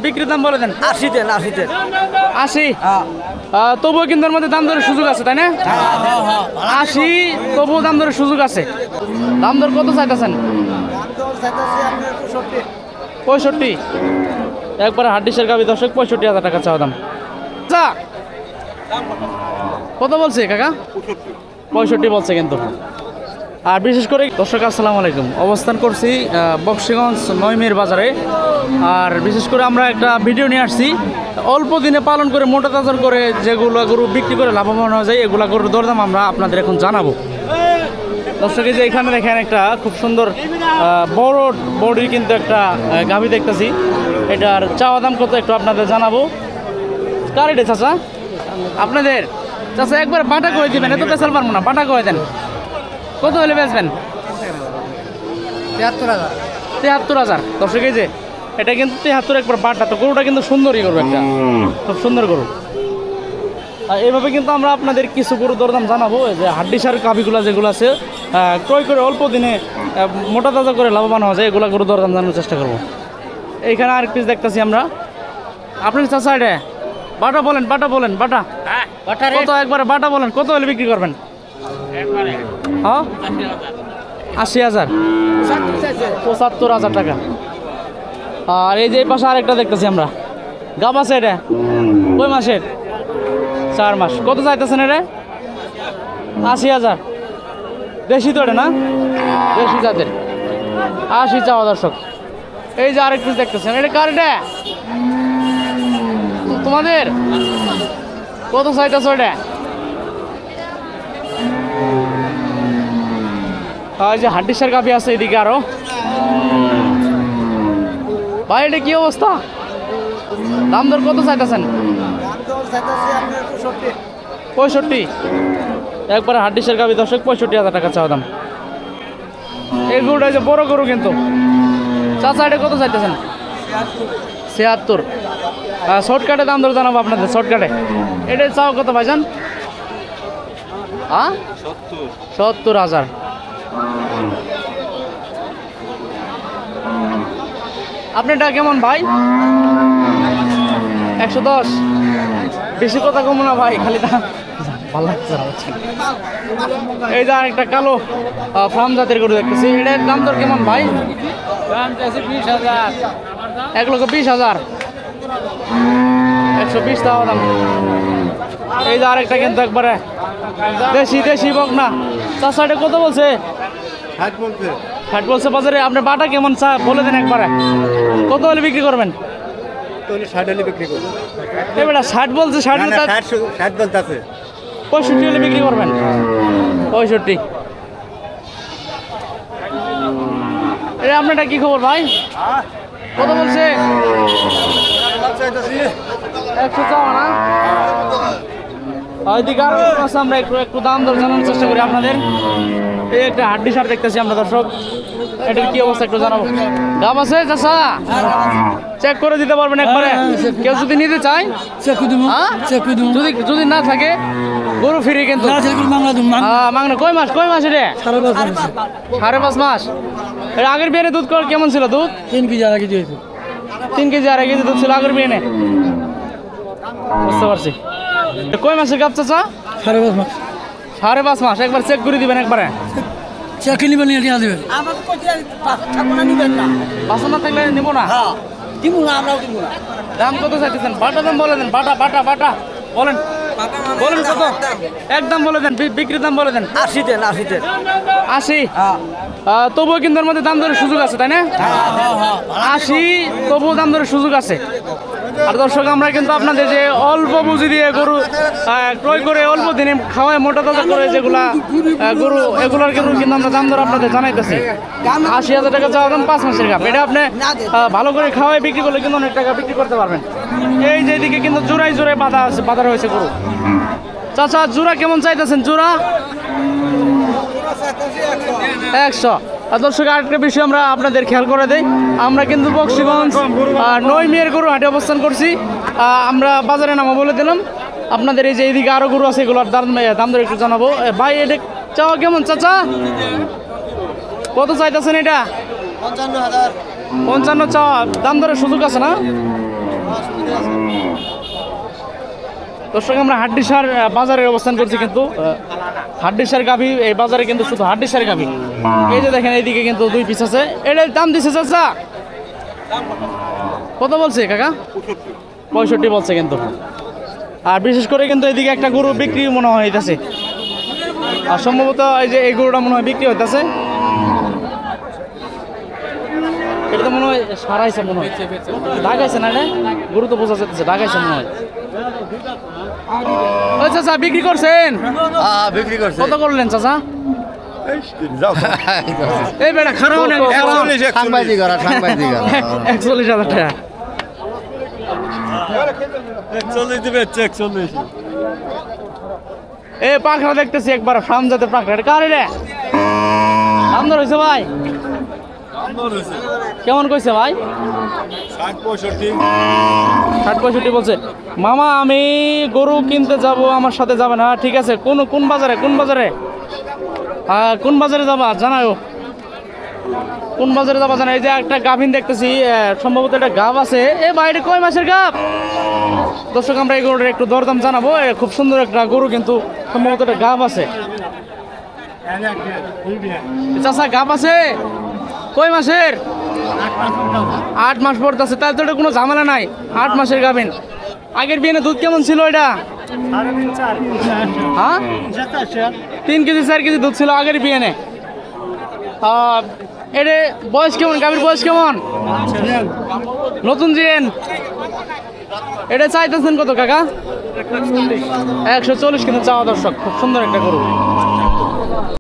বিক্রির দাম বলে দেন। 80 দেন, 80 দেন। 80। তবুও কিন্তু এর মধ্যে দাম দরের সুযোগ আছে, তাই না? 80, তবুও দাম দরের সুযোগ আছে। দাম দর কত চাইতেছেন? 65। একবারে হাড্ডিসের গাবি দর্শক, 65,000 টাকা চাওয়া দাম। কত বলছে কাকা? 65 বলছে কিন্তু। আর বিশেষ করে দর্শক আসসালামু আলাইকুম, অবস্থান করছি বক্সিগঞ্জ নয়মির বাজারে। আর বিশেষ করে আমরা একটা ভিডিও নিয়ে আসছি, অল্প দিনে পালন করে মোটা তাজার করে যেগুলো গরু বিক্রি করে লাভবান হওয়া যায়, এগুলা গরুর দরদাম আমরা আপনাদের এখন জানাবো। দর্শক এই যে এখানে দেখেন একটা খুব সুন্দর বড় বডির কিন্তু একটা গাভী দেখতেছি, এটার চাওয়া দাম কত একটু আপনাদের জানাবো। কার এটা চাচা? আপনাদের চাচা একবার বাটা করে দিবেন, এত পেশাল পারবো না, বাটা করে দেন। কত হলে বেচবেন? 73,000। দর্শক এই যে এটা কিন্তু 73 একবার বাটা, তো গরুটা কিন্তু সুন্দরই গরু, একটা খুব সুন্দর গরু। আর এইভাবে কিন্তু আমরা আপনাদের কিছু গরু দরদাম জানাবো, যে হাড্ডিসার গাভীগুলো যেগুলো আছে ক্রয় করে অল্প দিনে মোটা তাজা করে লাভবান হওয়া যায়, এগুলো গরু দরদাম জানানোর চেষ্টা করবো। এইখানে আরেক পিস দেখতেছি আমরা। আপনার চাচা এটা বাটা বলেন, বাটা বলেন, বাটা কত? একবারে বাটা বলেন, কত হলে বিক্রি করবেন? হ্যাঁ 80,000, 75,000 টাকা। আর এই যে পাশে আরেকটা দেখতেছি আমরা, গাব আছে এটা কই মাসের? 4 মাস। কত চাইতেছেন এটা? 80,000। দেশি তো এটা না? দেশি জাতের, 80 চাওয়া দর্শক। এই যে আরেক পিস দেখতেছেন, এটা কার? এটা তোমাদের? কত চাইতেছ এটা? এই যে হাড্ডিসার গাভী আছে এদিকে আরো। ভাই এটা কি অবস্থা? দাম দর কত চাইতেছেন? 65। একবারে হাড্ডিসার গাভী দর্শক, 65,000 টাকা চাওয়া দাম। এই গরুটা যে বড় গরু কিন্তু। চাচা এটা কত চাইতেছেন? 76। শর্টকাটে দাম দর জানাবো আপনাদের, শর্টকাটে। এটা চাও কত ভাইজান? 70,000। আপনারটা কেমন ভাই? 110। বেশি কথা কম না ভাই, খালি ভালো লাগছে না। এই যে আরেকটা কালো ফার্ম জাতের গরু দেখতেছি, এটার দাম দর কেমন ভাই? 20,000। 1,20,000। 120 টাকা দাম। এই যে আরেকটা কিন্তু একবারে দেশি বকনা। চাচা এটা কত বলছে? 60 বলছে বাজারে। আপনার বাটা কেমন চা বলে দেন একবারে, কত হলে বিক্রি করবেন? 60 হলে বিক্রি করব। এবারে 60 বলছে, 60 বলতেছে 65 হলে বিক্রি করবেন। 65। এটা আপনারটা কি খবর ভাই? কত বলছে? 100 চাওয়া না? ওইদিকে আরো আমরা একটু দাম দর জানানোর চেষ্টা করি আপনাদের। এই একটা হাড্ডিসার দেখতেছি আমরা দর্শক, এটার কি অবস্থা একটু জানাবো। দাম আছে চাচা? চেক করে দিতে পারবেন একবারে? কেউ যদি নিতে চায় যদি না থাকে গরু ফিরে কিন্তু মাংনা। কয় মাস এটা? 5.5 মাস। এর আগের বিয়ানে দুধ কেমন ছিল? দুধ 3 কেজি আর কেজি হয়েছে। 3 কেজি আর 1 কেজি দুধ ছিল আগের বিয়ানে। বুঝতে পারছি। কয় মাসের গাব চাচা? 5.5 মাস। 5.5 মাস। একবার চেক করে দিবেন একবারে। চেক নিবেন, নিয়ে দেবেন। বাসন না থাকলে নিব না। দিব না, আমরাও দিব না। দাম কত চাইতেছেন? বাটা দাম বলে দেন, বাটা বলেন, বলেন কত? একদম বলে দেন, বিক্রির দাম বলে দেন। 80 দেন, 80 দেন। 80। তবুও কিন্তু এর মধ্যে দাম দরের সুযোগ আছে, তাই না? 80, তবুও দাম দরের সুযোগ আছে। আর দর্শক আমরা কিন্তু আপনাদের যে অল্প পুঁজি দিয়ে গরু ক্রয় করে অল্প দিনে খাওয়ায় মোটা তাজা করে যেগুলা গরু, এগুলোর কিন্তু আমরা দাম দর আপনাদের জানাইতেছি। 80,000 টাকা চাওয়া দাম 5 মাসের গাব। এটা আপনি ভালো করে খাওয়ায় বিক্রি করলে কিন্তু অনেক টাকা বিক্রি করতে পারবেন। এই যে এদিকে কিন্তু জোড়ায় বাঁধা রয়েছে গরু। চাচা জোড়া কেমন চাইতেছেন? জোড়া 100। আর দর্শক আরেকটা বিষয় আমরা আপনাদের খেয়াল করে দেই, আমরা কিন্তু বক্সিগঞ্জ নয়মিয়ার গরু হাটে অবস্থান করছি। আমরা বাজারে নামা বলে দিলাম আপনাদের। এই যে এইদিকে আরো গরু আছে, এগুলোর দাম দর একটু জানাবো। ভাই এটা চাওয়া কেমন চাচা? কত চাইতেছেন এটা? 55 চাওয়া, দাম দরের সুযোগ আছে না? দর্শক আমরা হাড্ডিসার বাজারে অবস্থান করছি, কিন্তু হাড্ডিসার গাভী এই বাজারে কিন্তু শুধু হাড্ডিসার গাভী। এই যে দেখেন এইদিকে কিন্তু 2 পিস আছে। এটার দাম দিছে চাচা কত বলছে কাকা? 65 বলছে কিন্তু। আর বিশেষ করে কিন্তু এদিকে একটা গরু বিক্রি মনে হয় হইতেছে, আর সম্ভবত এই যে এই গরুটা মনে হয় বিক্রি হইতেছে। এটা তো মনে হয় সারাইছে, মনে হয় ঢাকাইছে না এটা গরু, তো বোঝা যাচ্ছে ঢাকাইছে মনে হয়। ও চাচা বিক্রি করছেন? বিক্রি করছে কত করলেন চাচা? এই বেটা খারাপ না, 41,000 টাকা। 41 দিবে 41। এ পাখরা দেখতেছি একবার ফার্ম জাতের পাখরা, এটা কার রে? দাম দর হয়েছে ভাই? কেমন কইছে ভাই? 60-65 বলছে। মামা আমি গরু কিনতে যাব, আমার সাথে যাবে না? ঠিক আছে, কোন বাজারে কোন বাজারে যাবা জানাও, কোন বাজারে যাবা জানা। এই যে একটা গাভিন দেখতেছি, সম্ভবত একটা গাভ আছে। এ ভাই এটা কয় মাসের গাভ? দর্শক আমরা এই গরুটার একটু দরদাম জানাবো। খুব সুন্দর একটা গরু, কিন্তু সম্ভবত একটা গাভ আছে। চাচা গাভ আছে কয় মাসের? 8 মাস পড়তেছে, তাহলে তো এটা কোনো ঝামেলা নাই। 8 মাসের গাভিন। আগের বিয়ে দুধ কেমন ছিল এটা? হ্যাঁ 3 কেজি 4 কেজি দুধ ছিল আগের বিয়ে। এটা বয়স কেমন? গাভীর বয়স কেমন? নতুন জিএন। এটা চাইতেছেন কত কাকা? 140 কিন্তু চাওয়া। দর্শক খুব সুন্দর একটা গরু।